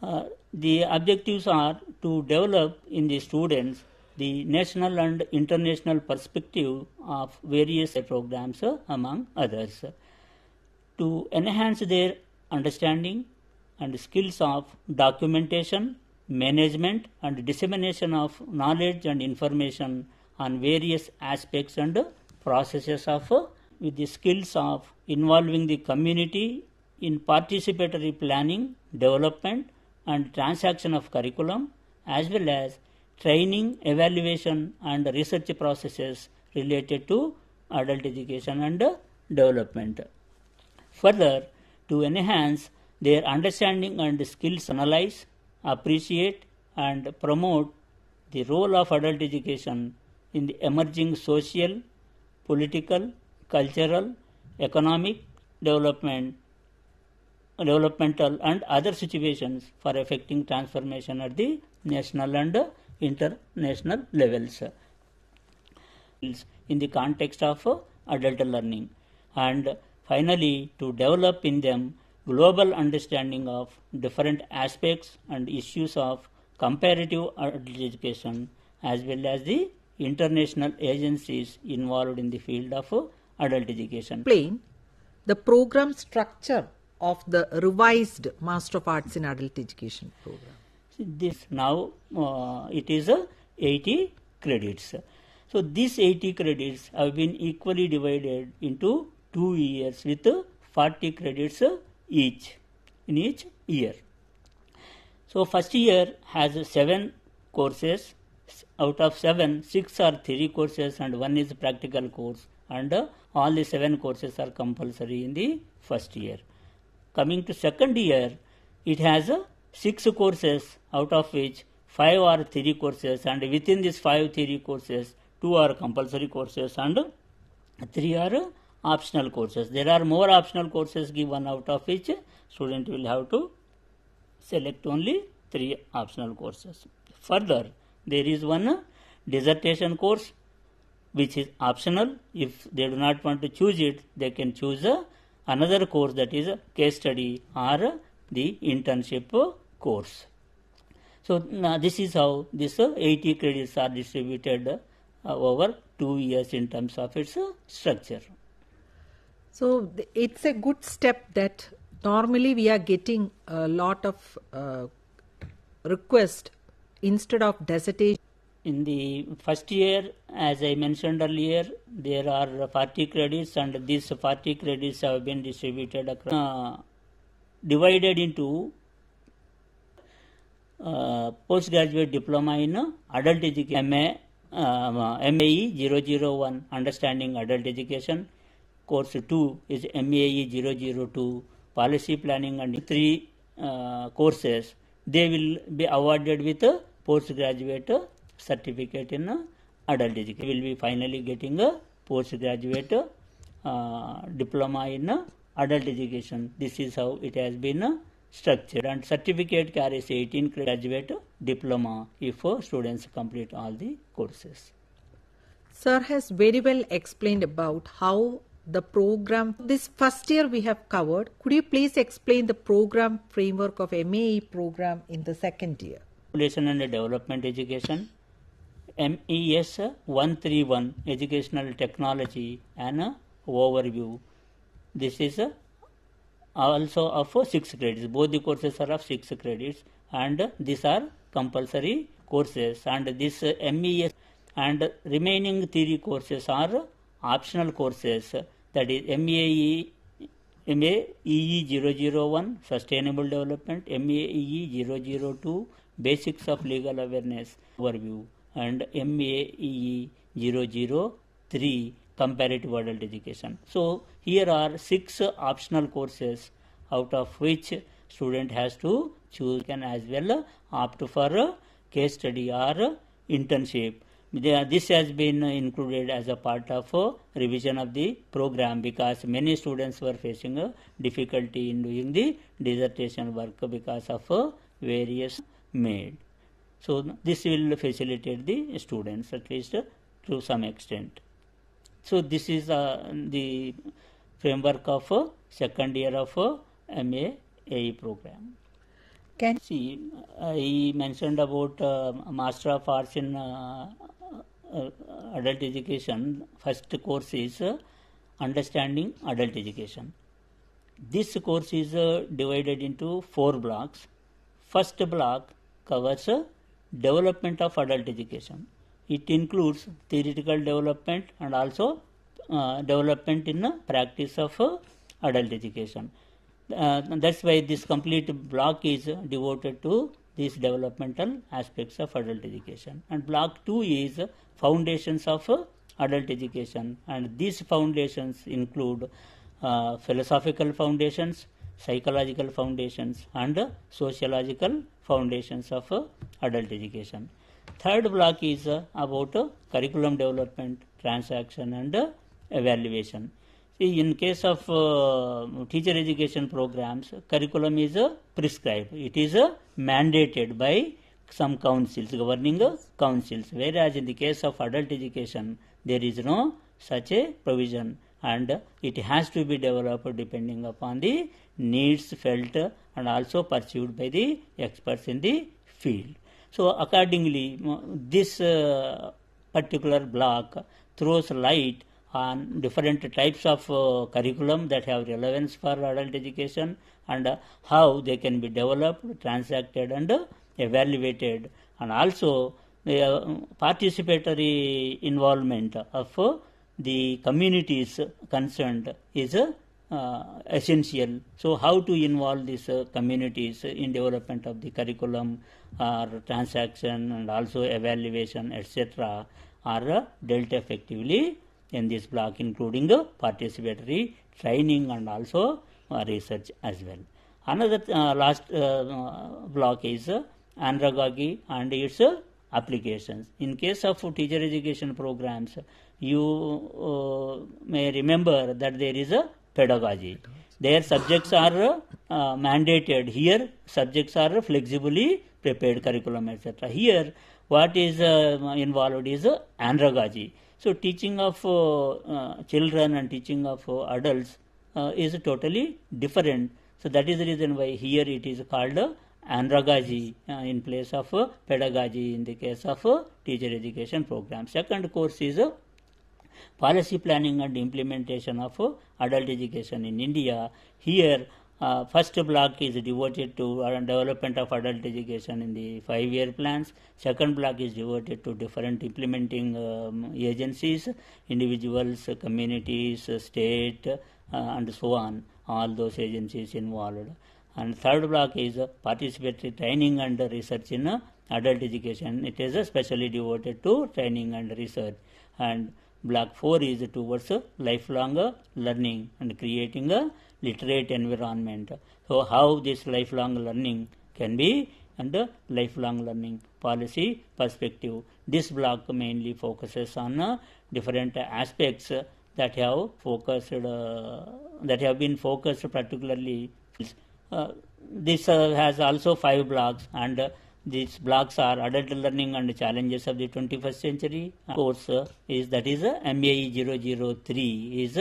The objectives are to develop in the students the national and international perspective of various programs, among others, to enhance their understanding and skills of documentation, management, and dissemination of knowledge and information on various aspects and processes of with the skills of involving the community in participatory planning, development, and transaction of curriculum, as well as training, evaluation, and research processes related to adult education and development. Further, to enhance their understanding and skills, analyze, appreciate, and promote the role of adult education in the emerging social, political, cultural, economic developmental and other situations for effecting transformation at the national and international levels in the context of adult learning, and finally to develop in them global understanding of different aspects and issues of comparative adult education, as well as the international agencies involved in the field of adult education. Explain the program structure of the revised Master of Arts in Adult Education program. This now it is 80 credits. So these 80 credits have been equally divided into 2 years with 40 credits each in each year. So first year has 7 courses. Out of 7, 6 are theory courses and 1 is practical course, and all the 7 courses are compulsory in the first year. Coming to second year, it has 6 courses, out of which 5 are theory courses, and within these 5 theory courses, 2 are compulsory courses and 3 are optional courses. There are more optional courses given, out of which student will have to select only 3 optional courses. Further, there is one dissertation course which is optional. If they do not want to choose it, they can choose another course, that is a case study or the internship course. So this is how this 80 credits are distributed over 2 years in terms of its structure. So it's a good step that normally we are getting a lot of requests instead of dissertation. In the first year, as I mentioned earlier, there are 40 credits, and these 40 credits have been distributed across, divided into postgraduate diploma in adult education, MAAE 001, understanding adult education. Course 2 is MAAE 002, policy planning, and 3 courses. They will be awarded with a postgraduate certificate in adult education. They will be finally getting a postgraduate diploma in adult education. This is how it has been structured, and certificate carries 18 graduate diploma if students complete all the courses. Sir has very well explained about how the program, this first year we have covered. Could you please explain the program framework of MAAE program in the second year? Population and Development Education, MES 131, Educational Technology and Overview. This is also of 6 credits. Both the courses are of 6 credits, and these are compulsory courses, and this MES and remaining theory courses are optional courses, that is MAAE 001, Sustainable Development, MAAE 002, Basics of Legal Awareness Overview, and MAAE 003, Comparative Adult Education. So here are 6 optional courses, out of which student has to choose and as well opt for a case study or internship. This has been included as a part of revision of the program, because many students were facing a difficulty in doing the dissertation work because of various MAAE. So this will facilitate the students, at least to some extent. So this is the framework of second year of MAAE program. See, I mentioned about Master of Arts in Adult Education. First course is Understanding Adult Education. This course is divided into 4 blocks. First block covers development of adult education. It includes theoretical development and also development in practice of adult education. That's why this complete block is devoted to these developmental aspects of adult education. And block 2 is foundations of adult education, and these foundations include philosophical foundations, psychological foundations, and sociological foundations of adult education. Third block is about curriculum development, transaction, and evaluation. See, in case of teacher education programs, curriculum is prescribed. It is mandated by some councils, governing councils. Whereas in the case of adult education, there is no such a provision, and it has to be developed depending upon the needs felt and also pursued by the experts in the field. So accordingly, this particular block throws light on different types of curriculum that have relevance for adult education and how they can be developed, transacted, and evaluated, and also participatory involvement of the communities concerned is essential. So how to involve these communities in development of the curriculum or transaction and also evaluation, etc., are dealt effectively in this block, including participatory training and also research as well. Another last block is andragogy and its applications. In case of teacher education programs, you may remember that there is a pedagogy. Their subjects are mandated. Here, subjects are flexibly prepared curriculum, etc. Here, what is involved is andragogy. So, teaching of children and teaching of adults is totally different. So, that is the reason why here it is called andragogy in place of pedagogy in the case of teacher education program. Second course is policy planning and implementation of adult education in India. Here, first block is devoted to development of adult education in the 5-year plans. Second block is devoted to different implementing agencies, individuals, communities, state, and so on, all those agencies involved. And third block is participatory training and research in adult education. It is especially devoted to training and research. And block 4 is towards lifelong learning and creating a literate environment. So how this lifelong learning can be and lifelong learning policy perspective. This block mainly focuses on different aspects that have focused that have been focused particularly. This has also 5 blocks, and these blocks are adult learning and challenges of the 21st century. Course is MAAE 003 is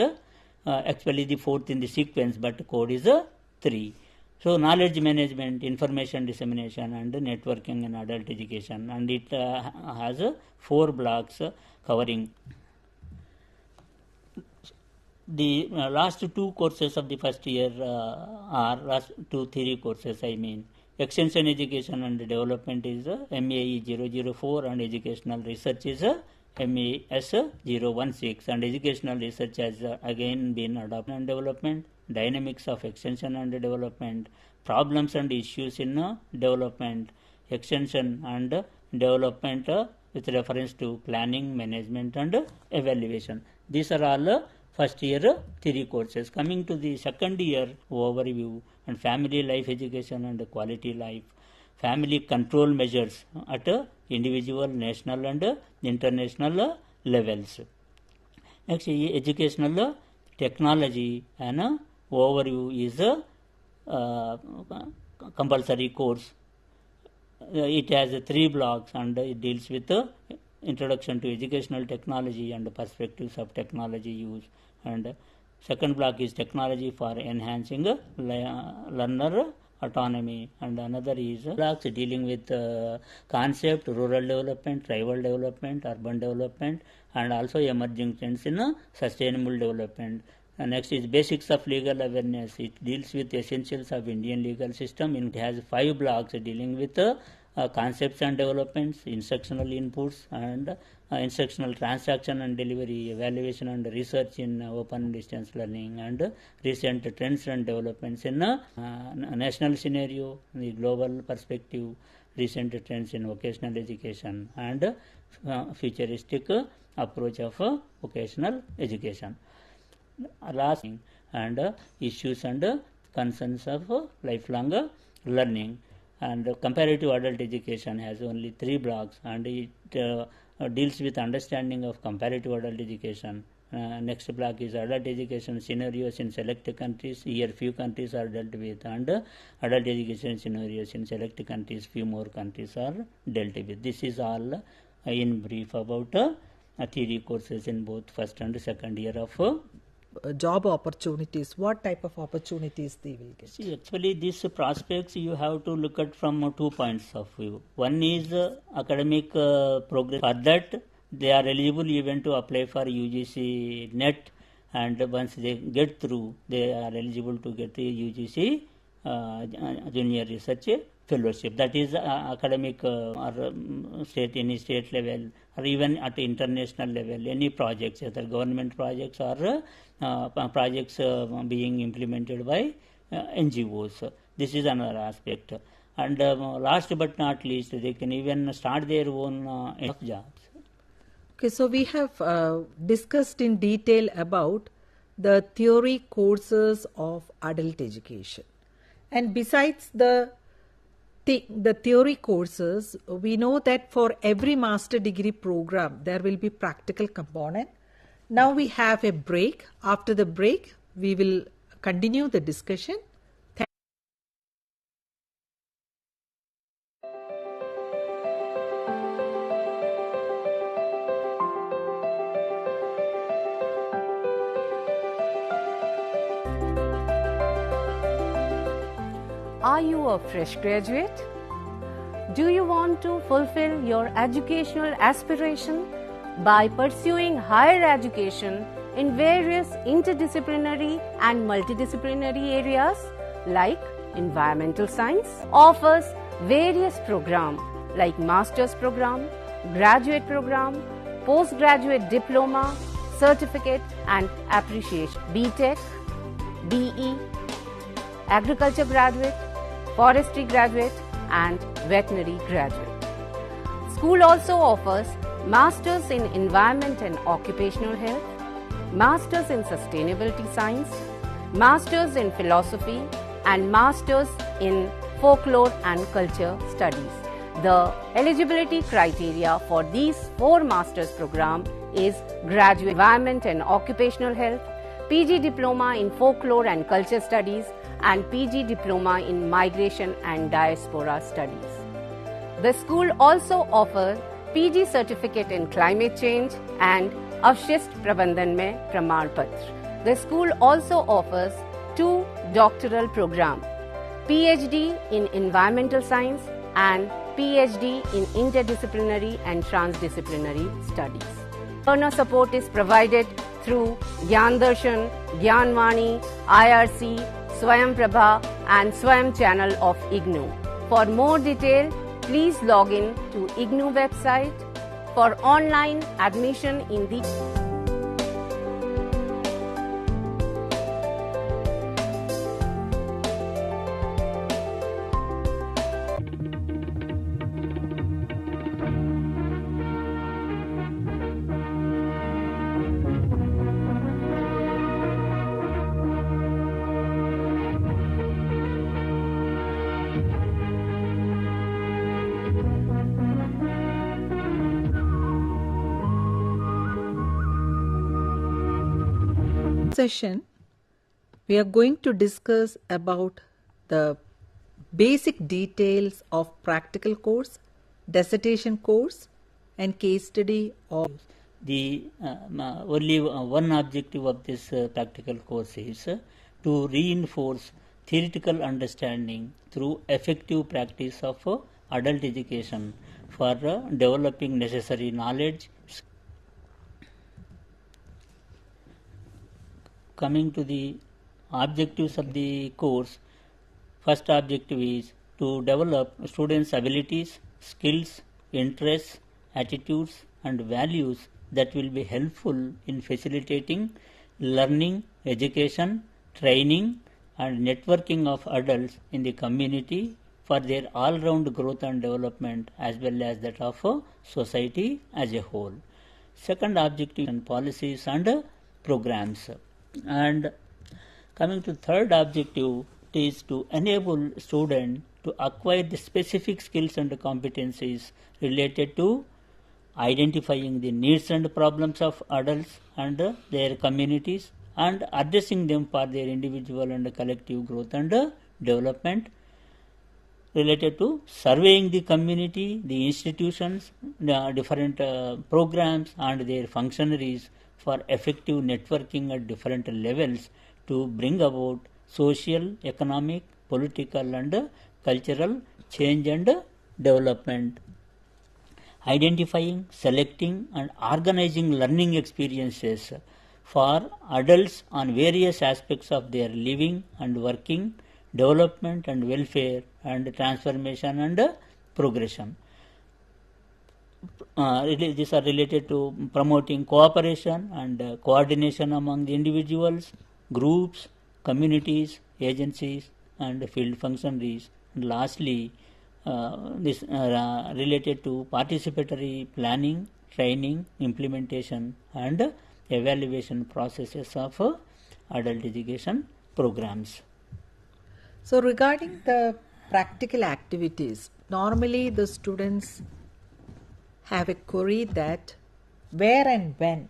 actually the 4th in the sequence, but code is 3. So knowledge management, information dissemination, and networking in adult education, and it has 4 blocks covering. The last 2 courses of the first year are last 2 theory courses. I mean, extension education and development is MAAE 004, and educational research is MAS 016, and educational research has again been adopted and development, dynamics of extension and development, problems and issues in development, extension and development with reference to planning, management, and evaluation. These are all first year theory courses. Coming to the second year overview and family life education and quality life, family control measures at individual, national, and international levels. Next, educational technology and overview is a compulsory course. It has 3 blocks, and it deals with introduction to educational technology and perspectives of technology use. And second block is technology for enhancing learner autonomy, and another is blocks dealing with concept, rural development, tribal development, urban development, and also emerging trends in sustainable development. Next is basics of legal awareness. It deals with essentials of Indian legal system. It has 5 blocks dealing with concepts and developments, instructional inputs, and instructional transaction and delivery, evaluation and research in open and distance learning, and recent trends and developments in national scenario, the global perspective, recent trends in vocational education, and futuristic approach of vocational education. Last and issues and concerns of lifelong learning. And comparative adult education has only 3 blocks, and it deals with understanding of comparative adult education. Next block is adult education scenarios in select countries. Here few countries are dealt with, and adult education scenarios in select countries, few more countries are dealt with. This is all in brief about theory courses in both first and second year of job opportunities. What type of opportunities they will get? See, actually these prospects you have to look at from 2 points of view. One is academic progress. For that they are eligible even to apply for UGC NET, and once they get through, they are eligible to get the UGC junior research fellowship. That is academic or any state level, or even at international level, any projects, either government projects or projects being implemented by NGOs. This is another aspect. And last but not least, they can even start their own jobs. Okay, so we have discussed in detail about the theory courses of adult education. And besides the theory courses, we know that for every master degree program, there will be practical component. Now we have a break. After the break, we will continue the discussion. Are you a fresh graduate? Do you want to fulfill your educational aspiration by pursuing higher education in various interdisciplinary and multidisciplinary areas like environmental science? Offers various programs like master's program, graduate program, postgraduate diploma, certificate and appreciation, BTech, BE, agriculture graduate, forestry graduate and veterinary graduate. School also offers Masters in Environment and Occupational Health, Masters in Sustainability Science, Masters in Philosophy and Masters in Folklore and Culture Studies. The eligibility criteria for these 4 Masters program is Graduate Environment and Occupational Health, PG Diploma in Folklore and Culture Studies and PG Diploma in Migration and Diaspora Studies. The school also offers PG Certificate in Climate Change and Avshist Prabandhan Mein Pramar Patra. The school also offers 2 doctoral programs, PhD in Environmental Science and PhD in Interdisciplinary and Transdisciplinary Studies. Learner support is provided through Gyan Darshan, Gyan Vani, IRC, Swayam Prabha and Swayam channel of IGNOU. For more detail, please log in to IGNOU website for online admission in the session, we are going to discuss about the basic details of practical course, dissertation course and case study of the only one objective of this practical course is to reinforce theoretical understanding through effective practice of adult education for developing necessary knowledge. Coming to the objectives of the course, first objective is to develop students' abilities, skills, interests, attitudes and values that will be helpful in facilitating learning, education, training and networking of adults in the community for their all-round growth and development as well as that of society as a whole. Second objective and policies and programs. And coming to third objective is to enable students to acquire the specific skills and competencies related to identifying the needs and problems of adults and their communities and addressing them for their individual and collective growth and development, related to surveying the community, the institutions, the different programs and their functionaries for effective networking at different levels to bring about social, economic, political and cultural change and development. Identifying, selecting and organizing learning experiences for adults on various aspects of their living and working, development and welfare and transformation and progression. These are related to promoting cooperation and coordination among the individuals, groups, communities, agencies and field functionaries. And lastly, this related to participatory planning, training, implementation and evaluation processes of adult education programs. So regarding the practical activities, normally the students have a query that where and when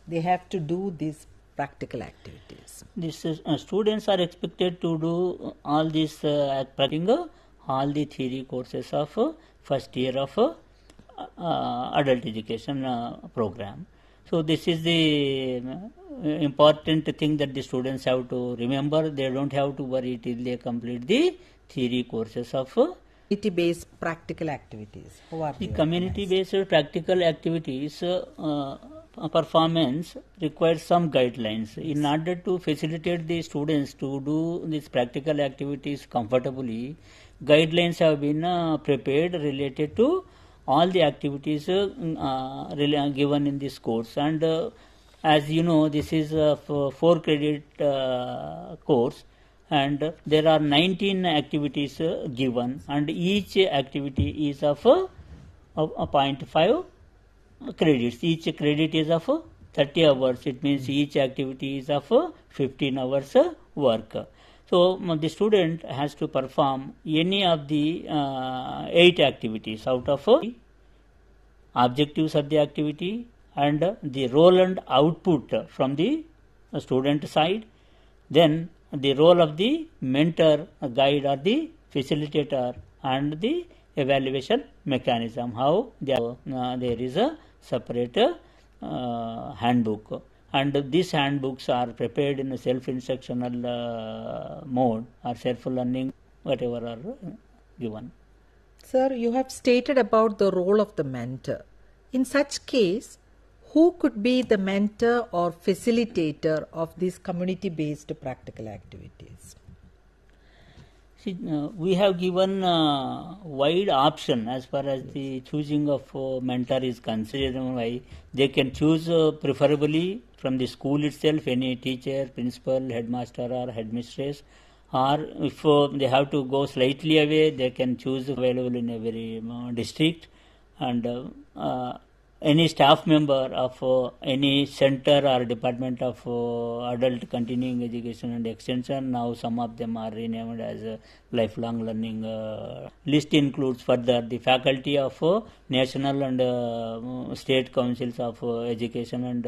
they have to do these practical activities. This is, students are expected to do all these practicing all the theory courses of first year of adult education program. So this is the important thing that the students have to remember. They don't have to worry till they complete the theory courses of community-based practical activities. How are the they community-based practical activities performance requires some guidelines. In order to facilitate the students to do these practical activities comfortably, guidelines have been prepared related to all the activities given in this course. And as you know, this is a 4 credit course and there are 19 activities given and each activity is of 0.5 credits. Each credit is of 30 hours. It means each activity is of 15 hours work. So the student has to perform any of the 8 activities out of objectives of the activity and the role and output from the student side. Then the role of the mentor, guide or the facilitator and the evaluation mechanism. How there is a separate handbook. And these handbooks are prepared in a self-instructional mode or self-learning, whatever are given. Sir, you have stated about the role of the mentor. In such case, who could be the mentor or facilitator of these community-based practical activities? See, we have given wide option as far as the choosing of mentor is considered. They can choose preferably from the school itself, any teacher, principal, headmaster or headmistress, or if they have to go slightly away, they can choose available in every district, and any staff member of any center or department of adult continuing education and extension. Now some of them are renamed as lifelong learning. List includes further the faculty of national and state councils of education and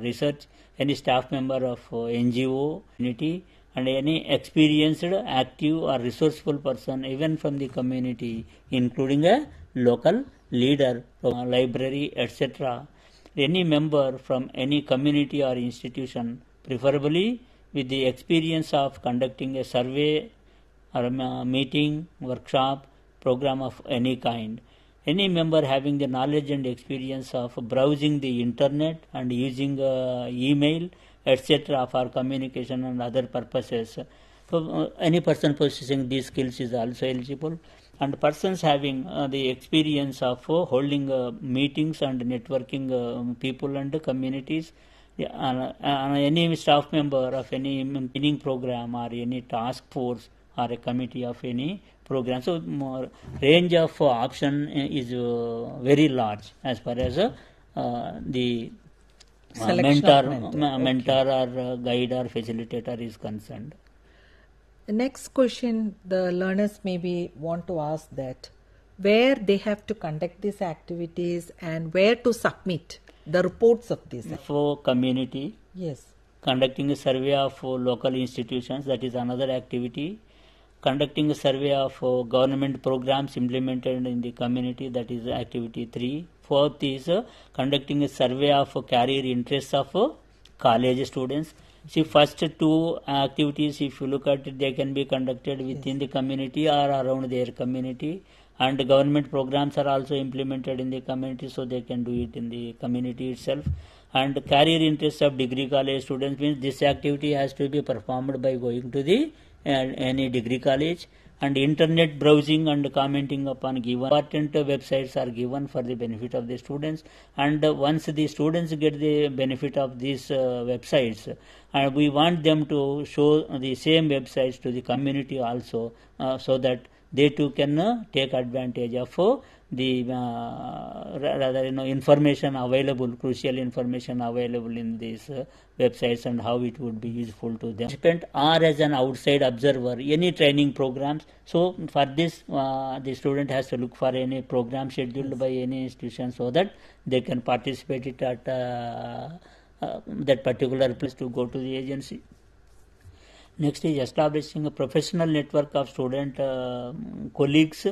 research, any staff member of NGO, community, and any experienced, active or resourceful person even from the community, including a local leader from a library, etc. Any member from any community or institution, preferably with the experience of conducting a survey or a meeting, workshop, program of any kind. Any member having the knowledge and experience of browsing the internet and using email, etc. for communication and other purposes. So any person possessing these skills is also eligible. And persons having the experience of holding meetings and networking people and communities. Any staff member of any meeting program or any task force or a committee of any program. So range of option is very large as far as the mentor or guide or facilitator is concerned. The next question the learners maybe want to ask that where they have to conduct these activities and where to submit the reports of this. For community, yes, conducting a survey of local institutions, that is another activity. Conducting a survey of government programs implemented in the community, that is activity 3. Fourth is conducting a survey of career interests of college students. See, first two activities, if you look at it, they can be conducted within the community or around their community, and government programs are also implemented in the community, so they can do it in the community itself. And career interests of degree college students means this activity has to be performed by going to the any degree college, and internet browsing and commenting upon given important websites are given for the benefit of the students. And once the students get the benefit of these websites, and we want them to show the same websites to the community also, so that they too can take advantage of the information available, crucial information available in these websites, and how it would be useful to them. Participant or as an outside observer, any training programs. So for this, the student has to look for any program scheduled by any institution, so that they can participate it at that particular place to go to the agency. Next is establishing a professional network of student colleagues,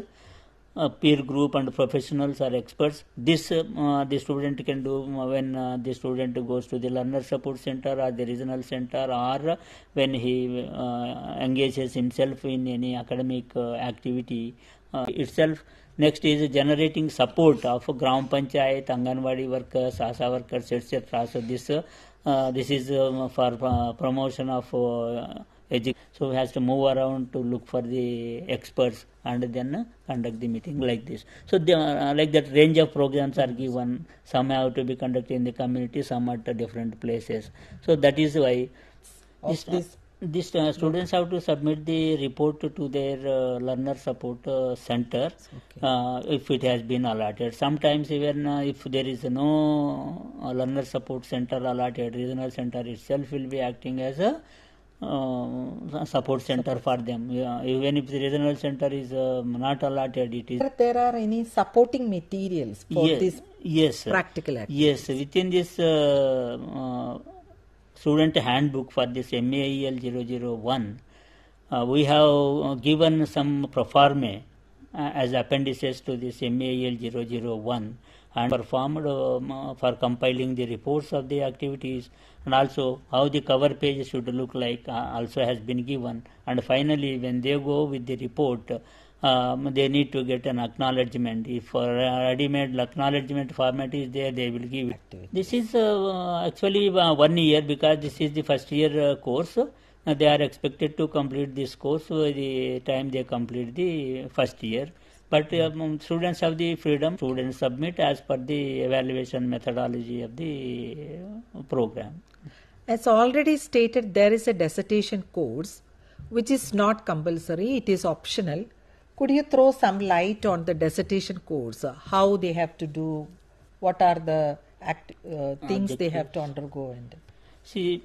peer group and professionals or experts. This the student can do when the student goes to the learner support center or the regional center, or when he engages himself in any academic activity itself. Next is generating support of Gram Panchayat, Anganwadi workers, ASA workers, etc. So this is for promotion of education. So he has to move around to look for the experts and then conduct the meeting like this. So like that range of programs are given. Some have to be conducted in the community, some at different places. So that is why these students have to submit the report to their learner support center, if it has been allotted. Sometimes even if there is no learner support center allotted, regional center itself will be acting as a support center for them. Even if the regional center is not allotted, it is. There are any supporting materials for this practical activity? Yes, within this student handbook for this MAAEL 001, we have given some proforma as appendices to this MAAEL 001 and performed for compiling the reports of the activities, and also how the cover page should look like also has been given. And finally, when they go with the report, they need to get an acknowledgement. If ready-made acknowledgement format is there, they will give it. This is actually 1 year, because this is the first year course. They are expected to complete this course by the time they complete the first year. But students have the freedom. Students submit as per the evaluation methodology of the program. As already stated, there is a dissertation course which is not compulsory, it is optional. Could you throw some light on the dissertation course? How they have to do, what are the things they have to undergo? And see,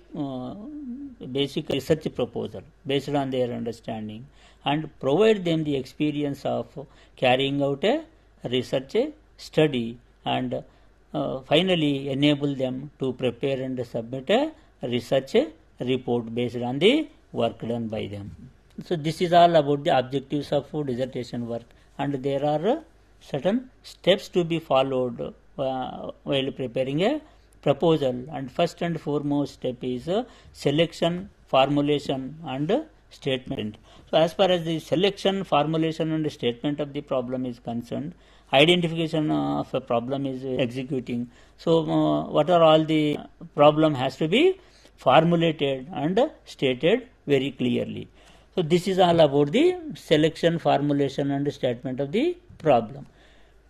basic research proposal based on their understanding, and provide them the experience of carrying out a research study, and finally enable them to prepare and submit a research report based on the work done by them. So this is all about the objectives of dissertation work, and there are certain steps to be followed while preparing a proposal. And first and foremost step is selection formulation and statement. So as far as the selection, formulation and statement of the problem is concerned, identification of a problem is executing. So what are all the problem has to be formulated and stated very clearly. So this is all about the selection, formulation and statement of the problem.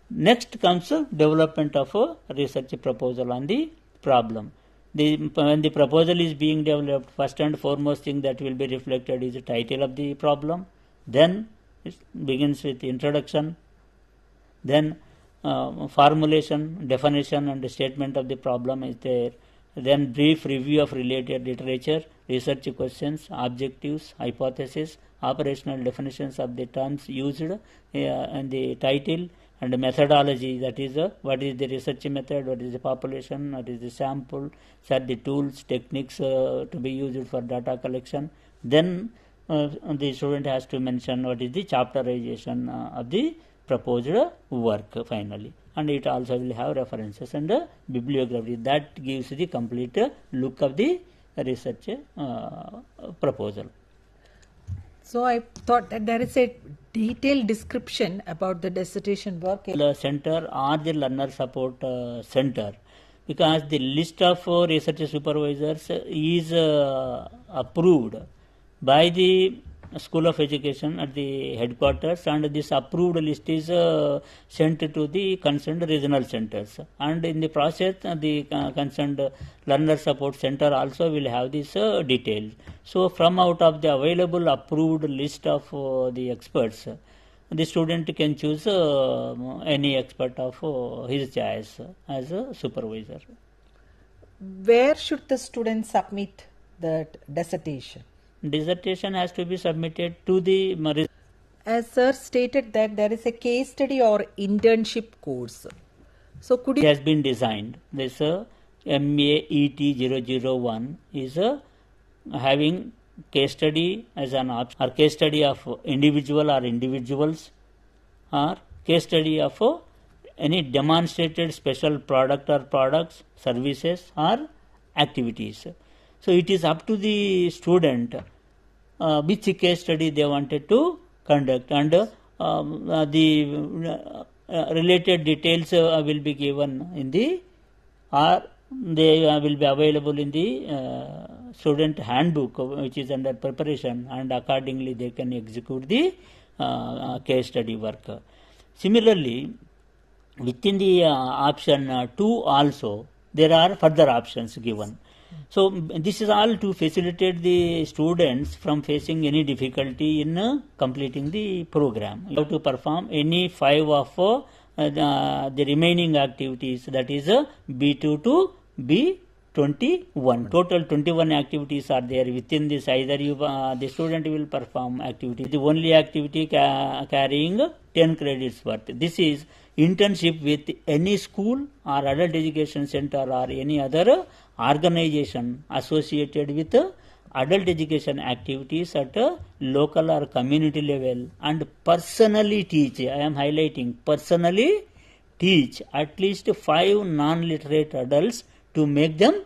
Next comes development of a research proposal on the problem. When the proposal is being developed, first and foremost thing that will be reflected is the title of the problem. Then it begins with introduction. Then formulation, definition and statement of the problem is there. Then brief review of related literature, research questions, objectives, hypothesis, operational definitions of the terms used in the title, and methodology, that is what is the research method, what is the population, what is the sample, what the tools, techniques to be used for data collection. Then the student has to mention what is the chapterization of the proposed work finally, and it also will have references and bibliography that gives the complete look of the research proposal. So I thought that there is a detailed description about the dissertation work. The center or the learner support center, because the list of research supervisors is approved by the School of Education at the headquarters, and this approved list is sent to the concerned regional centers, and in the process the concerned learner support center also will have this details. So from out of the available approved list of the experts, the student can choose any expert of his choice as a supervisor. Where should the student submit that dissertation? Dissertation has to be submitted to the... As sir stated that there is a case study or internship course. So could you... It has been designed. This MAAE 001 is having case study as an option, or case study of individual or individuals, or case study of any demonstrated special product or products, services or activities. So it is up to the student which case study they wanted to conduct, and the related details will be given in the, or they will be available in the student handbook which is under preparation, and accordingly they can execute the case study work. Similarly, within the option 2 also there are further options given. So this is all to facilitate the students from facing any difficulty in completing the program. You have to perform any 5 of the remaining activities, that is B2 to B21. Total 21 activities are there within this. Either the student will perform activity, the only activity carrying 10 credits worth. This is internship with any school or adult education center or any other organization associated with adult education activities at a local or community level, and personally teach, I am highlighting, personally teach at least 5 non-literate adults to make them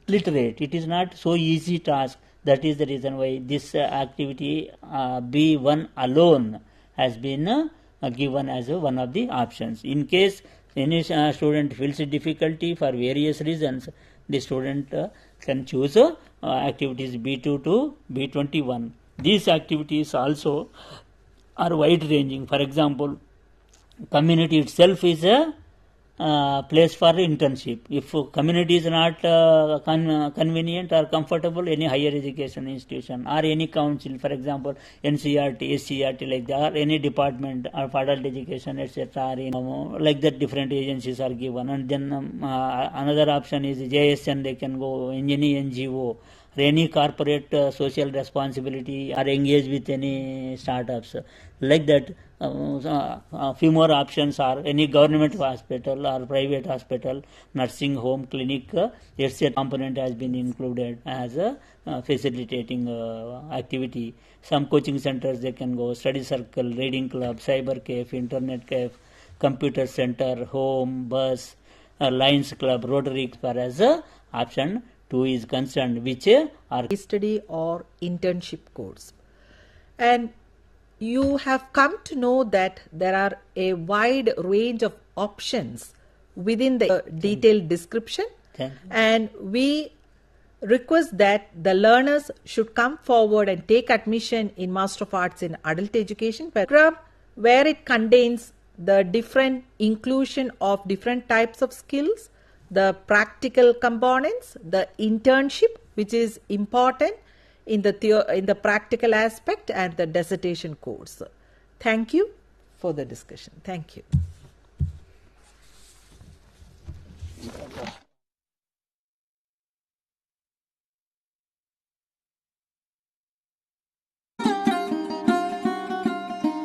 literate. It is not so easy task. That is the reason why this activity B1 alone has been given as one of the options. In case any student feels difficulty for various reasons, the student can choose activities B2 to B21. These activities also are wide ranging. For example, community itself is a place for internship. If community is not convenient or comfortable, any higher education institution or any council, for example NCERT, SCERT like that, or any department of adult education, etc., like that different agencies are given. And then another option is JSN, they can go in any NGO or any corporate social responsibility, or engage with any startups like that. A few more options are any government hospital or private hospital, nursing home, clinic, etc. component has been included as a facilitating activity. Some coaching centers they can go, study circle, reading club, cyber cafe, internet cafe, computer center, home, bus, Lions Club, Rotary as option 2 is concerned, which are study or internship course. And you have come to know that there are a wide range of options within the detailed description, and we request that the learners should come forward and take admission in Master of Arts in Adult Education program, where it contains the different inclusion of different types of skills, the practical components, the internship, which is important in the practical aspect, and the dissertation course. Thank you for the discussion. Thank you.